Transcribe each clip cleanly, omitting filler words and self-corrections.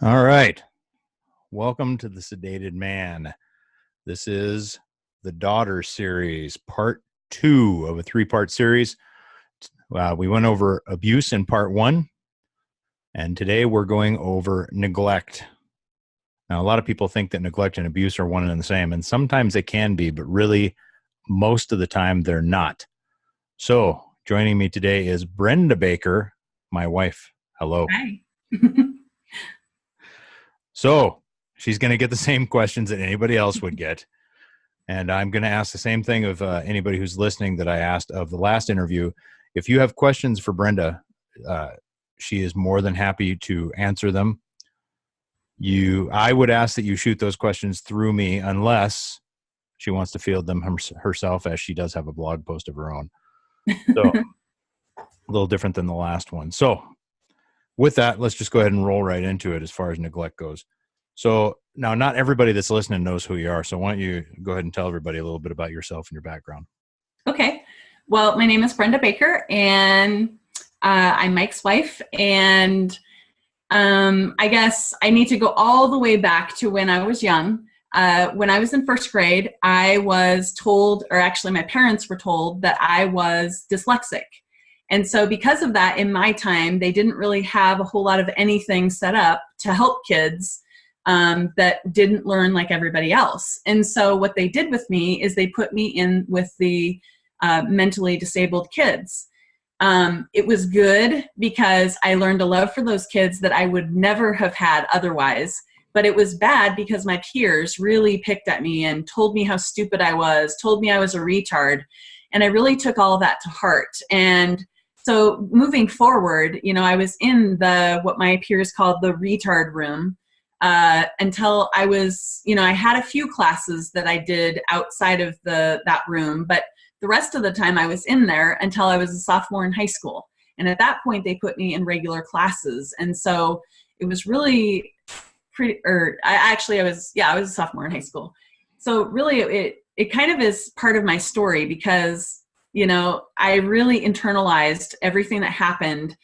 All right. Welcome to the Sedated Man. This is the Daughter series, part 2 of a 3-part series. We went over abuse in part 1, and today we're going over neglect. Now, a lot of people think that neglect and abuse are one and the same, and sometimes they can be, but really, most of the time, they're not. So, joining me today is Brenda Baker, my wife. Hello. Hi. So, she's going to get the same questions that anybody else would get. And I'm going to ask the same thing of anybody who's listening that I asked of the last interview. If you have questions for Brenda, she is more than happy to answer them. I would ask that you shoot those questions through me unless she wants to field them herself, as she does have a blog post of her own. So a little different than the last one. So with that, let's just go ahead and roll right into it as far as neglect goes. So now, not everybody that's listening knows who you are. So why don't you go ahead and tell everybody a little bit about yourself and your background? Okay. Well, my name is Brenda Baker, and I'm Mike's wife. And I guess I need to go all the way back to when I was young. When I was in first grade, I was told, or actually my parents were told, that I was dyslexic. And so because of that, in my time, they didn't really have a whole lot of anything set up to help kids that didn't learn like everybody else. And so what they did with me is they put me in with the mentally disabled kids. It was good because I learned a love for those kids that I would never have had otherwise. But it was bad because my peers really picked at me and told me how stupid I was, told me I was a retard. And I really took all of that to heart. And so moving forward, I was in what my peers called the retard room. Until I was, I had a few classes that I did outside of that room, but the rest of the time I was in there until I was a sophomore in high school. And at that point, they put me in regular classes. And so it was really I was a sophomore in high school. So really it kind of is part of my story because, I really internalized everything that happened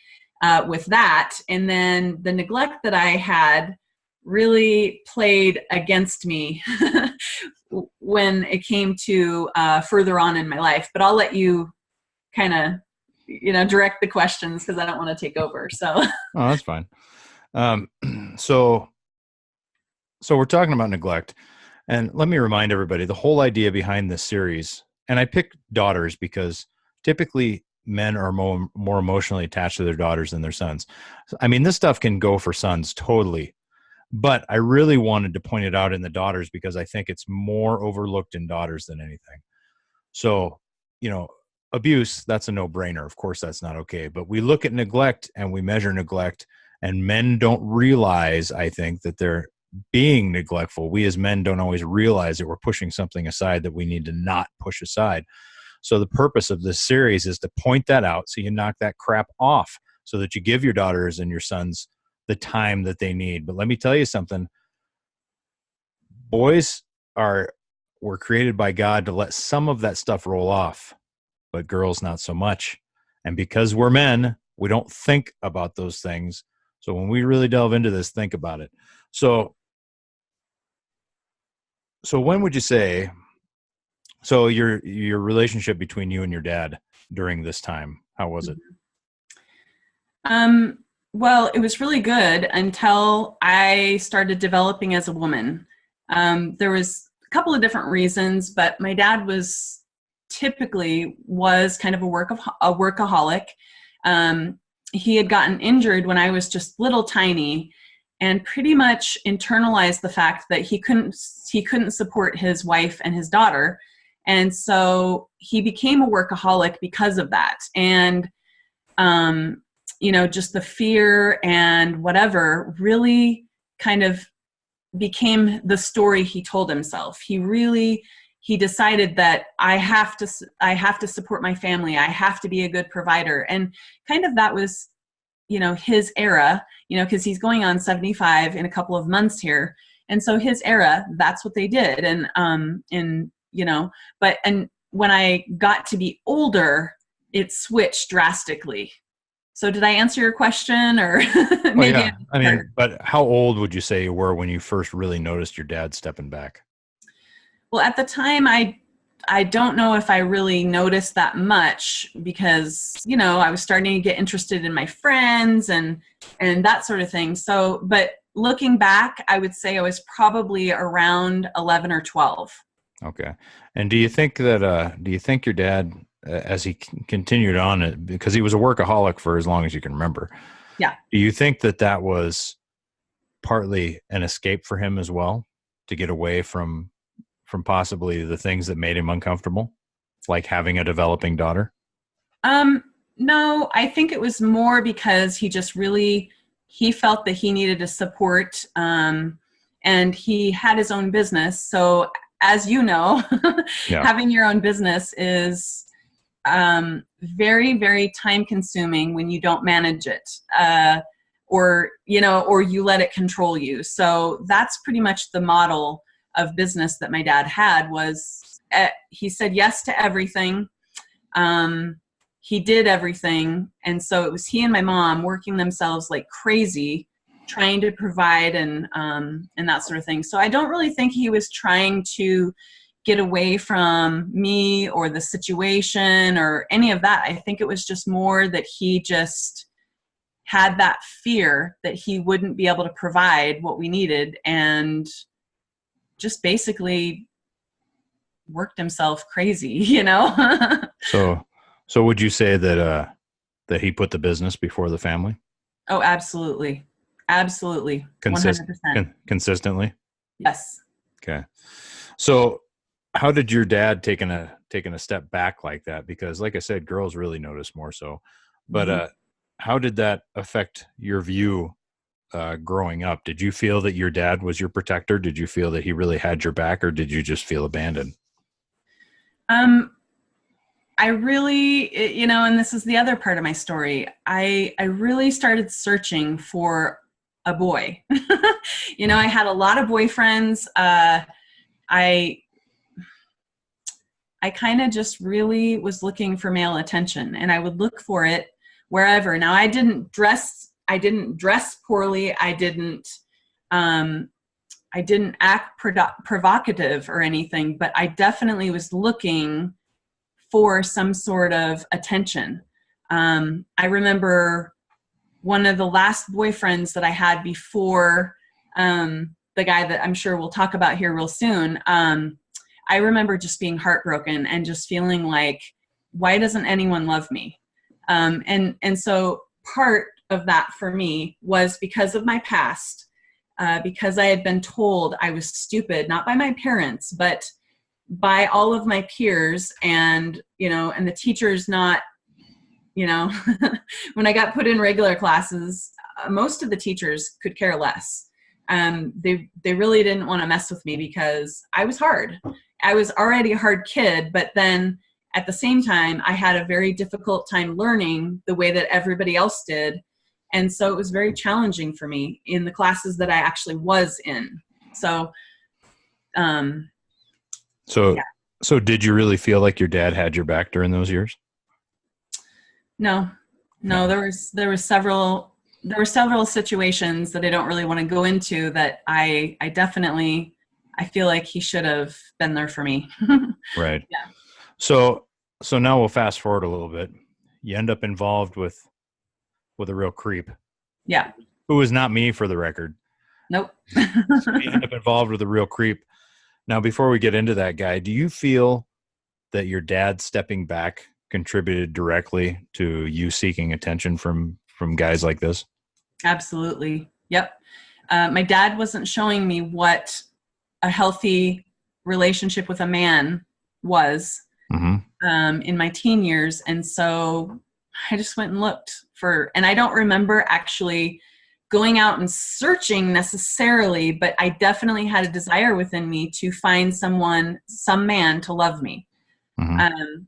with that. And then the neglect that I had really played against me when it came to further on in my life. But I'll let you kind of, direct the questions because I don't want to take over. So, oh, that's fine. So we're talking about neglect. And let me remind everybody, the whole idea behind this series, and I picked daughters because typically men are more emotionally attached to their daughters than their sons. I mean, this stuff can go for sons totally. But I really wanted to point it out in the daughters because I think it's more overlooked in daughters than anything. So, abuse, that's a no-brainer. Of course, that's not okay. But we look at neglect and we measure neglect, and men don't realize, I think, that they're being neglectful. We as men don't always realize that we're pushing something aside that we need to not push aside. So the purpose of this series is to point that out so you knock that crap off so that you give your daughters and your sons the time that they need. But let me tell you something. Boys were created by God to let some of that stuff roll off, but girls not so much. And because we're men, we don't think about those things. So when we really delve into this, think about it. So when would you say, so your relationship between you and your dad during this time, how was it? Well, it was really good until I started developing as a woman. There was a couple of different reasons, but my dad was kind of a workaholic. He had gotten injured when I was just little tiny and pretty much internalized the fact that he couldn't support his wife and his daughter. And so he became a workaholic because of that. And, just the fear and whatever really kind of became the story he told himself. He decided that I have to support my family. I have to be a good provider. And kind of that was, his era, because he's going on 75 in a couple of months here. And so his era, that's what they did. And when I got to be older, it switched drastically. So did I answer your question, or Well, maybe yeah. I'm I hurt? mean, but how old would you say you were when you first really noticed your dad stepping back? Well, at the time, I don't know if I really noticed that much because, I was starting to get interested in my friends and that sort of thing. So, but looking back, I would say I was probably around 11 or 12. Okay. And do you think your dad, as he continued on it, because he was a workaholic for as long as you can remember, Yeah. do you think that was partly an escape for him as well, to get away from possibly the things that made him uncomfortable, like having a developing daughter? Um, no, I think it was more because he felt that he needed a support, and he had his own business. So as you know, Yeah. having your own business is very, very time consuming when you don't manage it, or you let it control you. So that's pretty much the model of business that my dad had. He said yes to everything. He did everything. And so it was he and my mom working themselves like crazy, trying to provide and that sort of thing. So I don't really think he was trying to get away from me or the situation or any of that. I think it was just more that he just had that fear that he wouldn't be able to provide what we needed, and just basically worked himself crazy. So, so would you say that he put the business before the family? Oh, absolutely. Absolutely. 100%. Consistently? Yes. Okay. So, how did your dad taking a step back like that? Because, like I said, girls really notice more so. But Mhm. how did that affect your view growing up? Did you feel that your dad was your protector? Did you feel that he really had your back, or did you just feel abandoned? Um, I really, and this is the other part of my story. I really started searching for a boy. Mhm. I had a lot of boyfriends. I I kind of just really was looking for male attention, and I would look for it wherever. Now, I didn't dress poorly. Um, I didn't act provocative or anything, but I definitely was looking for some sort of attention. I remember one of the last boyfriends that I had before the guy that I'm sure we'll talk about here real soon. I remember just being heartbroken and just feeling like, why doesn't anyone love me? And so part of that for me was because of my past, because I had been told I was stupid, not by my parents, but by all of my peers, and the teachers not, you know, when I got put in regular classes, most of the teachers could care less. They really didn't want to mess with me because I was hard. I was already a hard kid, but then at the same time, I had a very difficult time learning the way that everybody else did. And so it was very challenging for me in the classes that I actually was in. So, um, So, yeah, so did you really feel like your dad had your back during those years? no, no, No. there were several situations that I don't really want to go into that I definitely, I feel like he should have been there for me. Right. Yeah. So, so now we'll fast forward a little bit. You end up involved with a real creep, Yeah. who is not me, for the record. Nope. So you end up involved with a real creep. Now, before we get into that guy, do you feel that your dad stepping back contributed directly to you seeking attention from guys like this? Absolutely. Yep. My dad wasn't showing me what a healthy relationship with a man was Mm-hmm. in my teen years. And so I just went and looked and I don't remember actually going out and searching necessarily, but I definitely had a desire within me to find some man to love me. Mm-hmm. Um,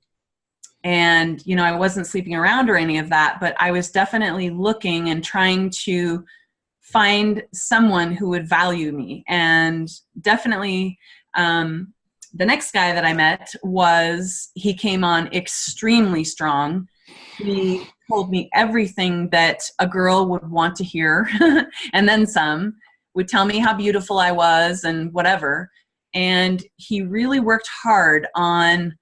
and, I wasn't sleeping around or any of that, but I was definitely looking and trying to find someone who would value me. And definitely, the next guy that I met he came on extremely strong. He told me everything that a girl would want to hear, and then some. Would tell me how beautiful I was and whatever. And he really worked hard on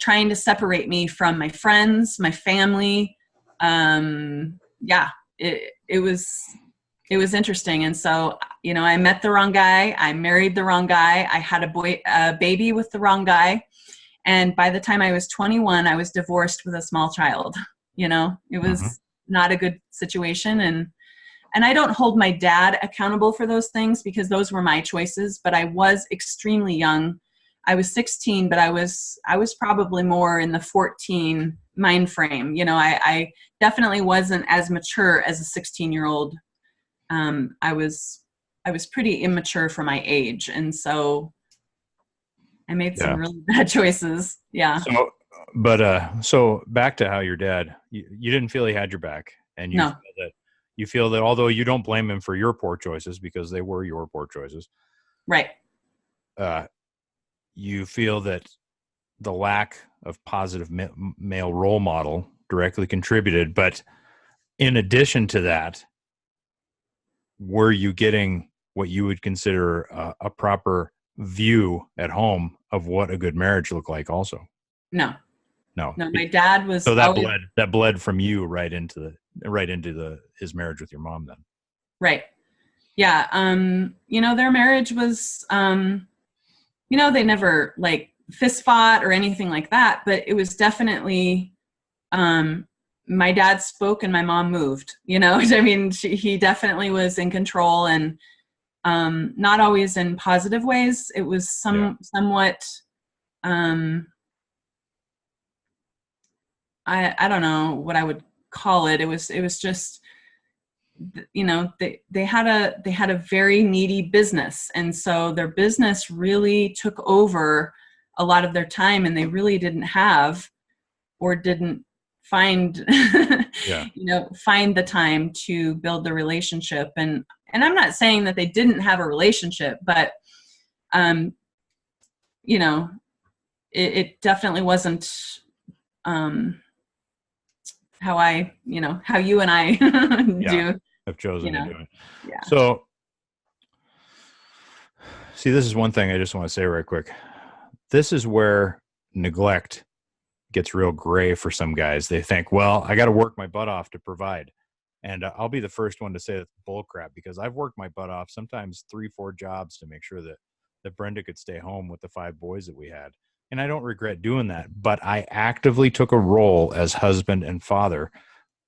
trying to separate me from my friends, my family. Yeah, it was interesting. And so, I met the wrong guy. I married the wrong guy. I had a baby with the wrong guy. And by the time I was 21, I was divorced with a small child. It was not a good situation. And I don't hold my dad accountable for those things because those were my choices, but I was extremely young. I was 16, but I was probably more in the 14 mind frame. I definitely wasn't as mature as a 16-year-old. I was pretty immature for my age. And so I made some really bad choices. Yeah. So back to how your dad, you didn't feel he had your back, and you feel that although you don't blame him for your poor choices because they were your poor choices, right? You feel that the lack of positive male role model directly contributed, but in addition to that, were you getting what you would consider a proper view at home of what a good marriage looked like also? No. No, my dad was so that bled from you right into his marriage with your mom then. Right. Yeah. Their marriage was they never like fist fought or anything like that, but it was definitely my dad spoke and my mom moved. I mean, he definitely was in control, and not always in positive ways. It was somewhat I don't know what I would call it. It was just, they had a very needy business. And so their business really took over a lot of their time, and they really didn't have, or didn't find, find the time to build the relationship. And I'm not saying that they didn't have a relationship, but, it definitely wasn't, how you and I do. Have chosen to do it. Yeah. So, see, this is one thing I just want to say right quick. This is where neglect gets real gray for some guys. They think, well, I got to work my butt off to provide. And I'll be the first one to say that's bullcrap, because I've worked my butt off, sometimes 3-4 jobs, to make sure that Brenda could stay home with the 5 boys that we had. And I don't regret doing that, but I actively took a role as husband and father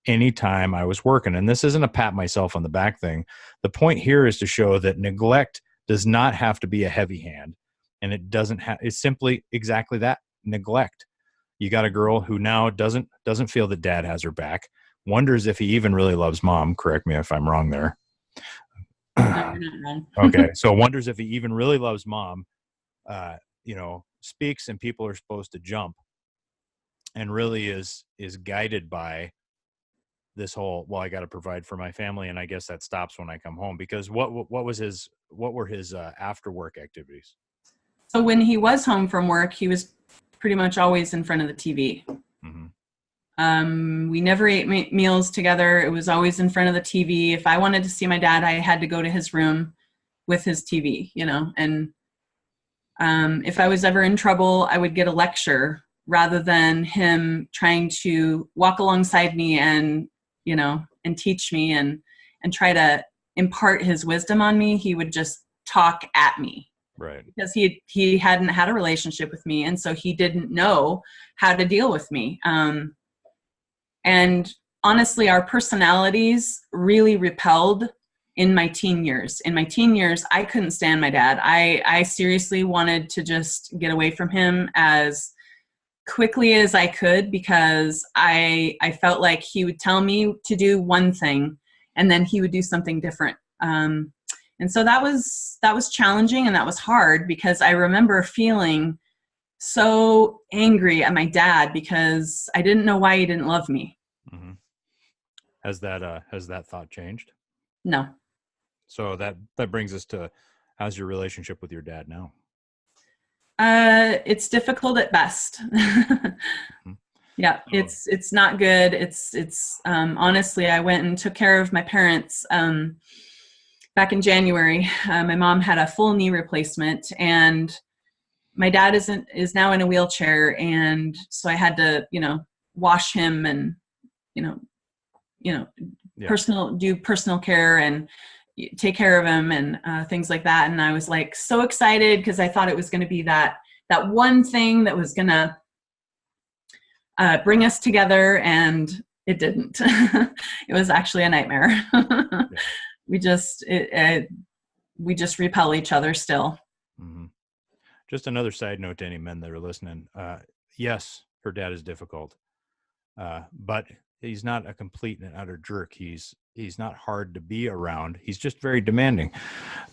anytime I was working. And this isn't a pat myself on the back thing. The point here is to show that neglect does not have to be a heavy hand, and it doesn't have, it's simply exactly that, neglect. You got a girl who now doesn't feel that dad has her back, wonders if he even really loves mom. Correct me if I'm wrong there. No, you're not wrong. Okay. So wonders if he even really loves mom, speaks, and people are supposed to jump, and really is guided by this whole, well, I got to provide for my family, and I guess that stops when I come home. Because what were his after work activities? So when he was home from work, he was pretty much always in front of the TV. We never ate meals together. It was always in front of the TV. If I wanted to see my dad, I had to go to his room with his TV, and if I was ever in trouble, I would get a lecture rather than him trying to walk alongside me and teach me and try to impart his wisdom on me. He would just talk at me. Right. Because he hadn't had a relationship with me, and so he didn't know how to deal with me. And honestly, our personalities really repelled in my teen years. In my teen years, I couldn't stand my dad. I seriously wanted to just get away from him as quickly as I could, because I felt like he would tell me to do one thing and then he would do something different. And so that was challenging, and that was hard, because I remember feeling so angry at my dad because I didn't know why he didn't love me. Mm-hmm. Has that thought changed? No. So that brings us to, how's your relationship with your dad now? It's difficult at best. Mm-hmm. Yeah, So, it's not good. It's honestly, I went and took care of my parents back in January. My mom had a full knee replacement, and my dad is now in a wheelchair, and so I had to, wash him and you know you know yeah. do personal care and take care of him and things like that. And I was like so excited because I thought it was going to be that one thing that was going to bring us together, and it didn't. It was actually a nightmare. Yeah. we just we just repel each other still. Mm-hmm. Just another side note to any men that are listening. Yes, her dad is difficult, but he's not a complete and utter jerk. He's not hard to be around. He's just very demanding.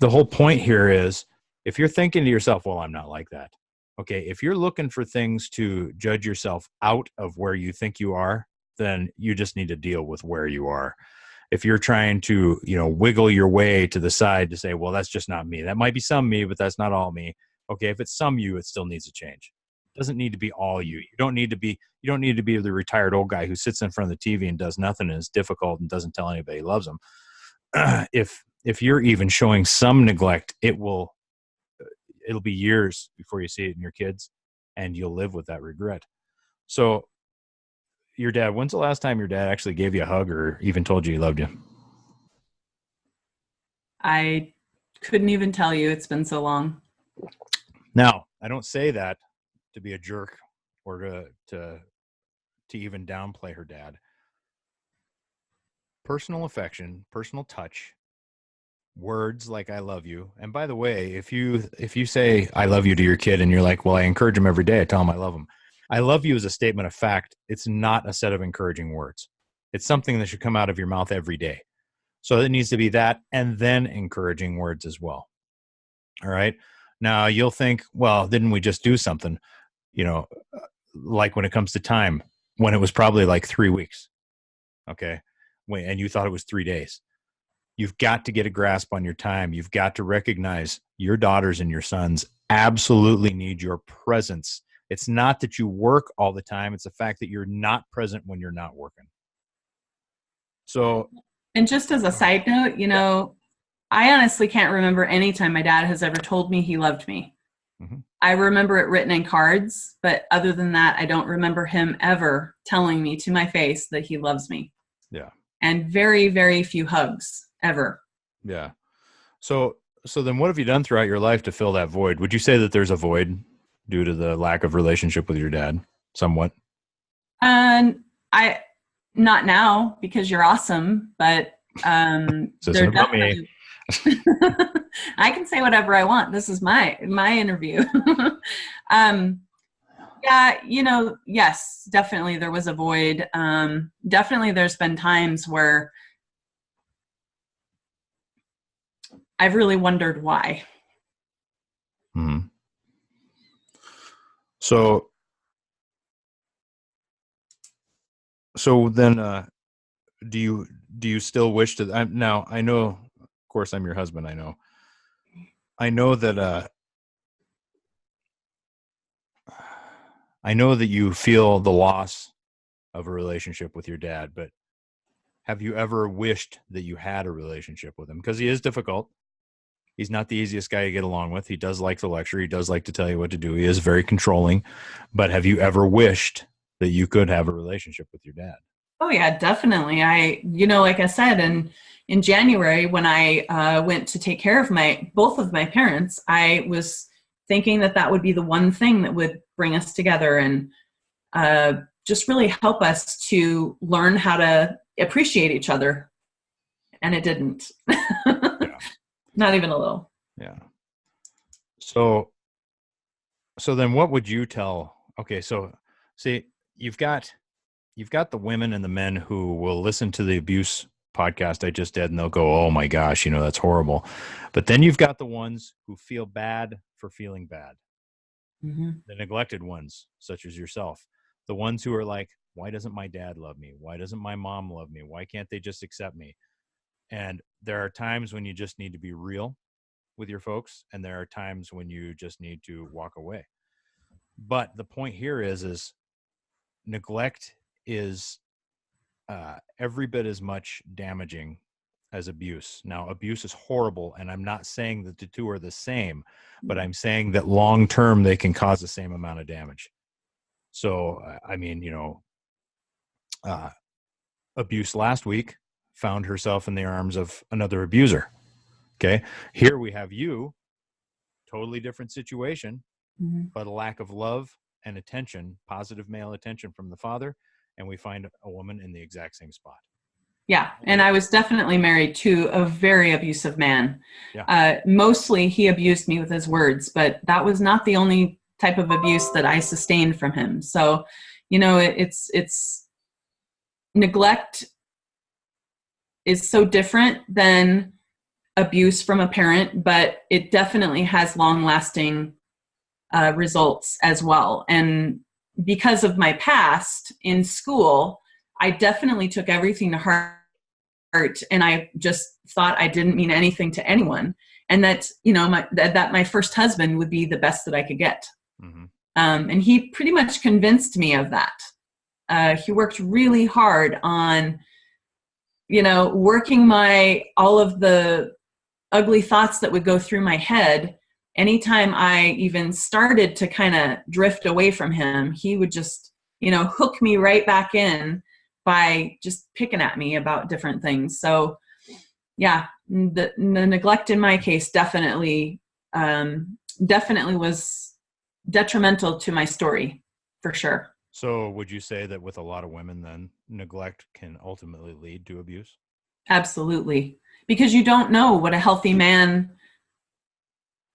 The whole point here is, if you're thinking to yourself, well, I'm not like that. Okay, if you're looking for things to judge yourself out of where you think you are, then you just need to deal with where you are. If you're trying to, wiggle your way to the side to say, well, that's just not me. That might be some me, but that's not all me. Okay, if it's some you, it still needs to change. It doesn't need to be all you. You don't need to be the retired old guy who sits in front of the TV and does nothing and is difficult and doesn't tell anybody he loves them. If you're even showing some neglect, it'll be years before you see it in your kids, and you'll live with that regret. So your dad, when's the last time your dad actually gave you a hug or even told you he loved you? I couldn't even tell you, it's been so long. Now, I don't say that to be a jerk or to even downplay her dad. Personal affection, personal touch, words like I love you. And by the way, if you say I love you to your kid and you're like, well, I encourage him every day, I tell him I love him. I love you is a statement of fact. It's not a set of encouraging words. It's something that should come out of your mouth every day. So it needs to be that, and then encouraging words as well. All right. Now you'll think, well, didn't we just do something? Like when it comes to time, when it was probably like 3 weeks. Okay. And you thought it was 3 days. You've got to get a grasp on your time. You've got to recognize your daughters and your sons absolutely need your presence. It's not that you work all the time. It's the fact that you're not present when you're not working. So, And just as a side note, I honestly can't remember any time my dad has ever told me he loved me. mm-hmm. I remember it written in cards, but other than that, I don't remember him ever telling me to my face that he loves me. Yeah. And very, very few hugs ever. Yeah. So then what have you done throughout your life to fill that void? Would you say that there's a void due to the lack of relationship with your dad somewhat? And not now because you're awesome, but This isn't about me. I can say whatever I want. This is my interview. Yeah, yes, definitely there was a void. Definitely there's been times where I've really wondered why. Mm-hmm. So then, do you still wish to? Now I know, of course, I'm your husband. I know that you feel the loss of a relationship with your dad, but have you ever wished that you had a relationship with him? Because he is difficult. He's not the easiest guy to get along with. He does like to lecture. He does like to tell you what to do. He is very controlling. But have you ever wished that you could have a relationship with your dad? Oh yeah, definitely. Like I said, in January when I went to take care of both of my parents, I was thinking that would be the one thing that would bring us together and just really help us to learn how to appreciate each other. And it didn't. Yeah. Not even a little. Yeah. So then what would you tell? Okay, so see, you've got the women and the men who will listen to the abuse podcast I just did and they'll go, "Oh my gosh, that's horrible." But then you've got the ones who feel bad for feeling bad. Mm-hmm. The neglected ones, such as yourself. The ones who are like, "Why doesn't my dad love me? Why doesn't my mom love me? Why can't they just accept me?" And there are times when you just need to be real with your folks, and there are times when you just need to walk away. But the point here is neglect is every bit as much damaging as abuse. Now, abuse is horrible, and I'm not saying that the two are the same, but I'm saying that long term they can cause the same amount of damage. So, I mean, abuse last week found herself in the arms of another abuser. Okay. Here we have you, totally different situation, but a lack of love and attention, positive male attention from the father. And we find a woman in the exact same spot. Yeah. And I was definitely married to a very abusive man. Yeah. Mostly he abused me with his words, but that was not the only type of abuse that I sustained from him. So, it's neglect is so different than abuse from a parent, but it definitely has long-lasting results as well. And because of my past in school, I definitely took everything to heart, and I just thought I didn't mean anything to anyone, and that that my first husband would be the best that I could get. Mm-hmm. And he pretty much convinced me of that. He worked really hard on, working all of the ugly thoughts that would go through my head. Anytime I even started to kind of drift away from him, he would just, hook me right back in by just picking at me about different things. So yeah, the neglect in my case definitely was detrimental to my story, for sure. So would you say that with a lot of women, then neglect can ultimately lead to abuse? Absolutely. Because you don't know what a healthy man,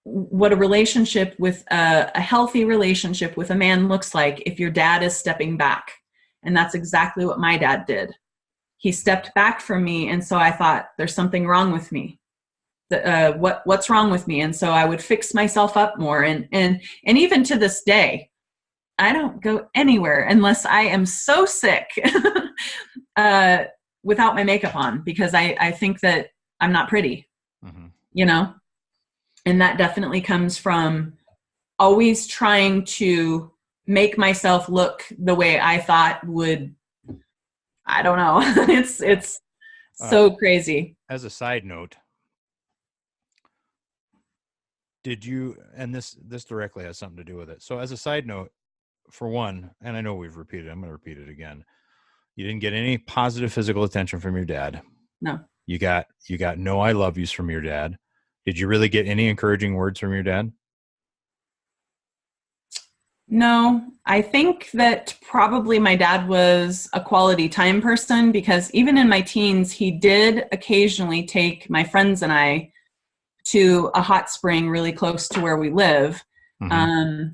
what a relationship with a healthy relationship with a man looks like if your dad is stepping back. And that's exactly what my dad did. He stepped back from me. And so I thought, there's something wrong with me. What's wrong with me? And so I would fix myself up more. And even to this day, I don't go anywhere unless I am so sick without my makeup on, because I think that I'm not pretty, and that definitely comes from always trying to make myself look the way I thought would. I don't know. It's so crazy. As a side note, did you, and this directly has something to do with it. So as a side note, for one, and I know we've repeated it, I'm going to repeat it again. You didn't get any positive physical attention from your dad. No. You got no I love yous from your dad. Did you really get any encouraging words from your dad? No, I think that probably my dad was a quality time person, because even in my teens, he did occasionally take my friends and I to a hot spring really close to where we live. Mm-hmm.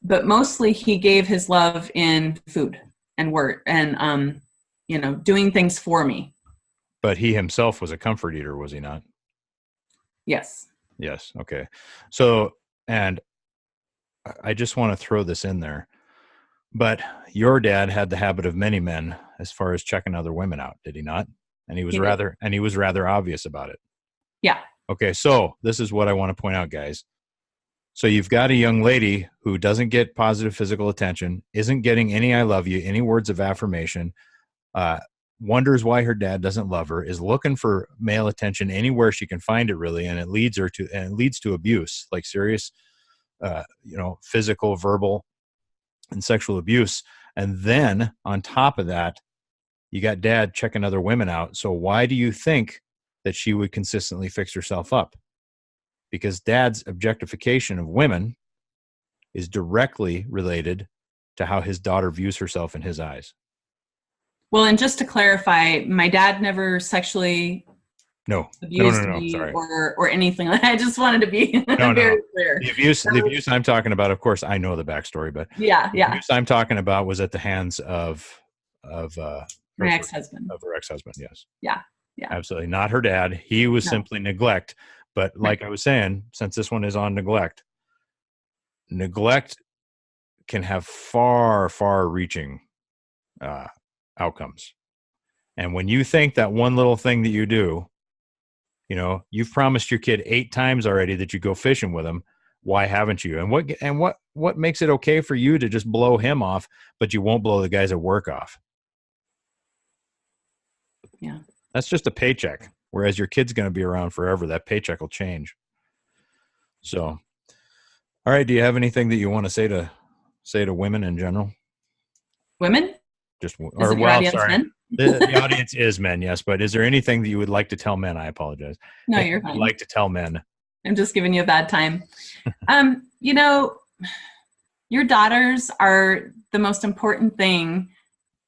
But mostly he gave his love in food and work and, doing things for me. But he himself was a comfort eater, was he not? Yes. Yes. Okay. So, and I just want to throw this in there, but your dad had the habit of many men as far as checking other women out, did he not? And he was rather obvious about it. Yeah. Okay. So this is what I want to point out, guys. So you've got a young lady who doesn't get positive physical attention, isn't getting any I love you, any words of affirmation, wonders why her dad doesn't love her, is looking for male attention anywhere she can find it, really, and it leads to abuse, like serious physical, verbal, and sexual abuse. And then on top of that, you got dad checking other women out. So why do you think that she would consistently fix herself up? Because dad's objectification of women is directly related to how his daughter views herself in his eyes. Well, and just to clarify, my dad never sexually abused me or anything. I just wanted to be very clear. The abuse I'm talking about, of course, I know the backstory, but the abuse I'm talking about was at the hands of my ex-husband. Of her ex-husband, yes. Yeah. Absolutely. Not her dad. He was simply neglect. But like I was saying, since this one is on neglect can have far, far reaching outcomes. And when you think that one little thing that you do, you've promised your kid 8 times already that you go fishing with him. Why haven't you? And what makes it okay for you to just blow him off, but you won't blow the guys at work off? Yeah. That's just a paycheck. Whereas your kid's going to be around forever. That paycheck will change. So, all right. Do you have anything that you want to say to women in general? Women? Just Is or it your well, audience sorry. men? The audience is men, yes. But is there anything that you would like to tell men? I apologize. No, Anything you're you'd fine. like to tell men? I'm just giving you a bad time. You know, your daughters are the most important thing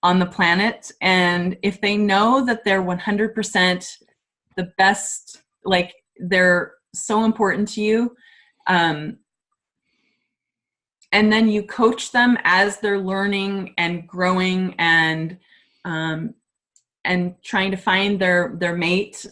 on the planet. And if they know that they're 100% the best, like they're so important to you, and then you coach them as they're learning and growing and trying to find their mate,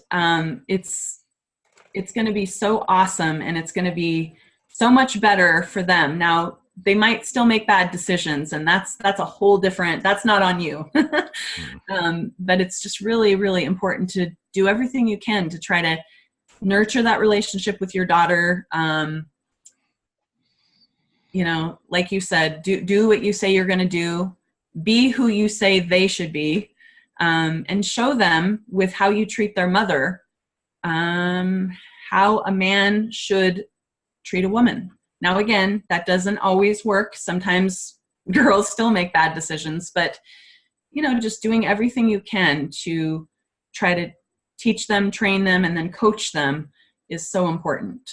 it's going to be so awesome, and it's going to be so much better for them. Now, they might still make bad decisions, and that's a whole different, that's not on you. But it's just really, really important to do everything you can to try to nurture that relationship with your daughter. You know, like you said, do what you say you're going to do, be who you say they should be, and show them with how you treat their mother, how a man should treat a woman. Now, again, that doesn't always work. Sometimes girls still make bad decisions, but, you know, just doing everything you can to try to teach them, train them, and then coach them is so important.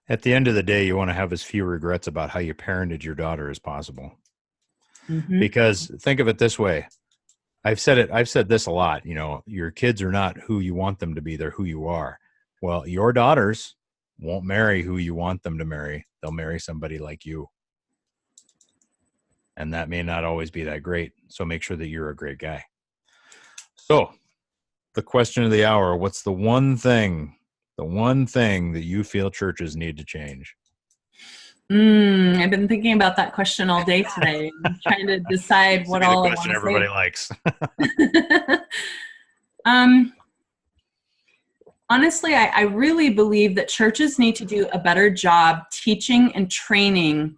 At the end of the day, you want to have as few regrets about how you parented your daughter as possible. Mm-hmm. Because think of it this way. I've said this a lot, you know, your kids are not who you want them to be, they're who you are. Well, your daughters won't marry who you want them to marry. They'll marry somebody like you. And that may not always be that great. So make sure that you're a great guy. So the question of the hour, what's the one thing that you feel churches need to change? I've been thinking about that question all day today. I'm trying to decide what all I want to Everybody say. likes. Honestly, I really believe that churches need to do a better job teaching and training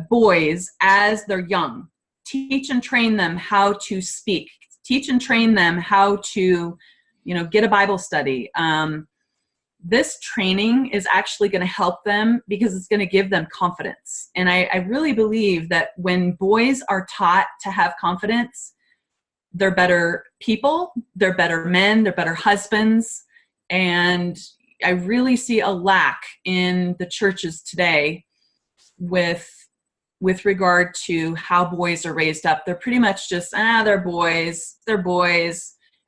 boys as they're young. Teach and train them how to speak. Teach and train them how to, you know, get a Bible study. This training is actually going to help them because it's going to give them confidence. And I really believe that when boys are taught to have confidence, they're better people, they're better men, they're better husbands. And I really see a lack in the churches today with regard to how boys are raised up. They're pretty much just, they're boys.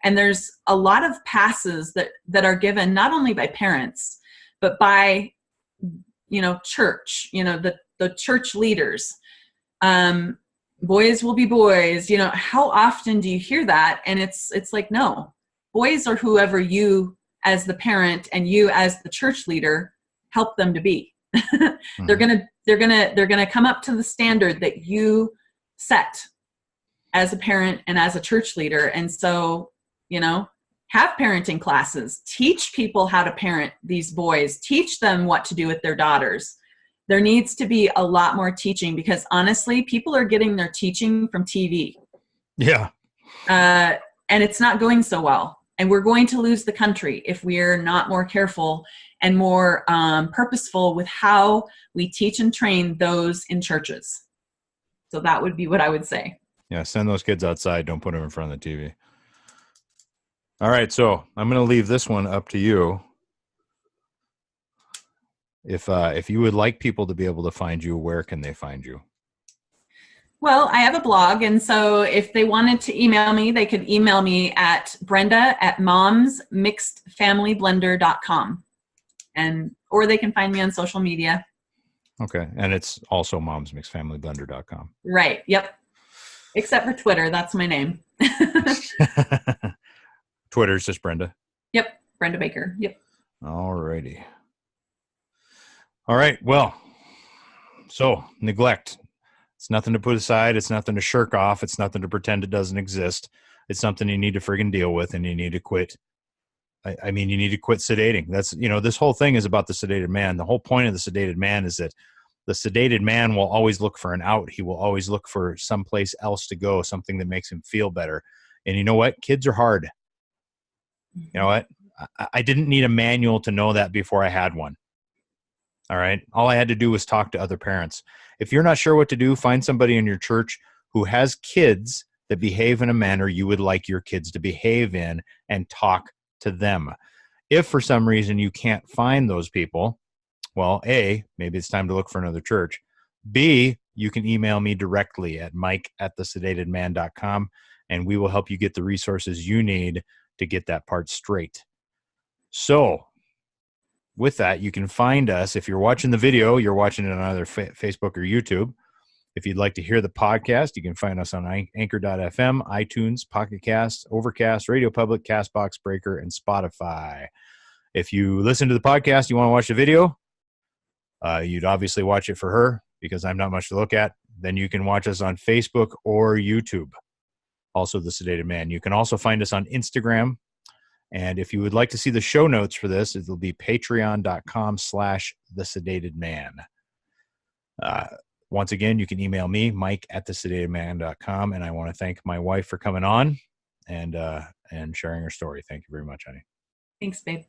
And there's a lot of passes that are given not only by parents, but by, you know, church, you know, the church leaders. Boys will be boys. You know, how often do you hear that? And it's like, no, boys are whoever you as the parent and you as the church leader help them to be. Mm-hmm. They're gonna come up to the standard that you set as a parent and as a church leader. And so, you know, have parenting classes, teach people how to parent these boys, teach them what to do with their daughters. There needs to be a lot more teaching because honestly, people are getting their teaching from TV. Yeah. And it's not going so well. And we're going to lose the country if we're not more careful and more purposeful with how we teach and train those in churches. So that would be what I would say. Yeah, send those kids outside. Don't put them in front of the TV. All right, so I'm going to leave this one up to you. If you would like people to be able to find you, where can they find you? Well, I have a blog, and so if they wanted to email me, they could email me at brenda@momsmixedfamilyblender.com, or they can find me on social media. Okay, and it's also momsmixedfamilyblender.com. Right, yep. Except for Twitter, that's my name. Twitter's just Brenda? Yep, Brenda Baker, yep. All righty. All right, well, so neglect. It's nothing to put aside. It's nothing to shirk off. It's nothing to pretend it doesn't exist. It's something you need to friggin' deal with, and you need to quit I mean, you need to quit sedating. That's, this whole thing is about the sedated man. The whole point of the sedated man is that the sedated man will always look for an out. He will always look for someplace else to go, something that makes him feel better. And you know what? Kids are hard. You know what? I didn't need a manual to know that before I had one. All right. All I had to do was talk to other parents. If you're not sure what to do, find somebody in your church who has kids that behave in a manner you would like your kids to behave in, and talk to them. If for some reason you can't find those people, well, A, maybe it's time to look for another church. B, you can email me directly at mike@thesedatedman.com, and we will help you get the resources you need to get that part straight. So with that, you can find us. If you're watching the video, you're watching it on either Facebook or YouTube. If you'd like to hear the podcast, you can find us on Anchor.fm, iTunes, Pocket Cast, Overcast, Radio Public, CastBox, Breaker, and Spotify. If you listen to the podcast, you want to watch the video, you'd obviously watch it for her because I'm not much to lock at. Then you can watch us on Facebook or YouTube. Also, The Sedated Man. You can also find us on Instagram. And if you would like to see the show notes for this, it'll be patreon.com/thesedatedman. Once again, you can email me, mike@thesedatedman.com. And I want to thank my wife for coming on and sharing her story. Thank you very much, honey. Thanks, babe.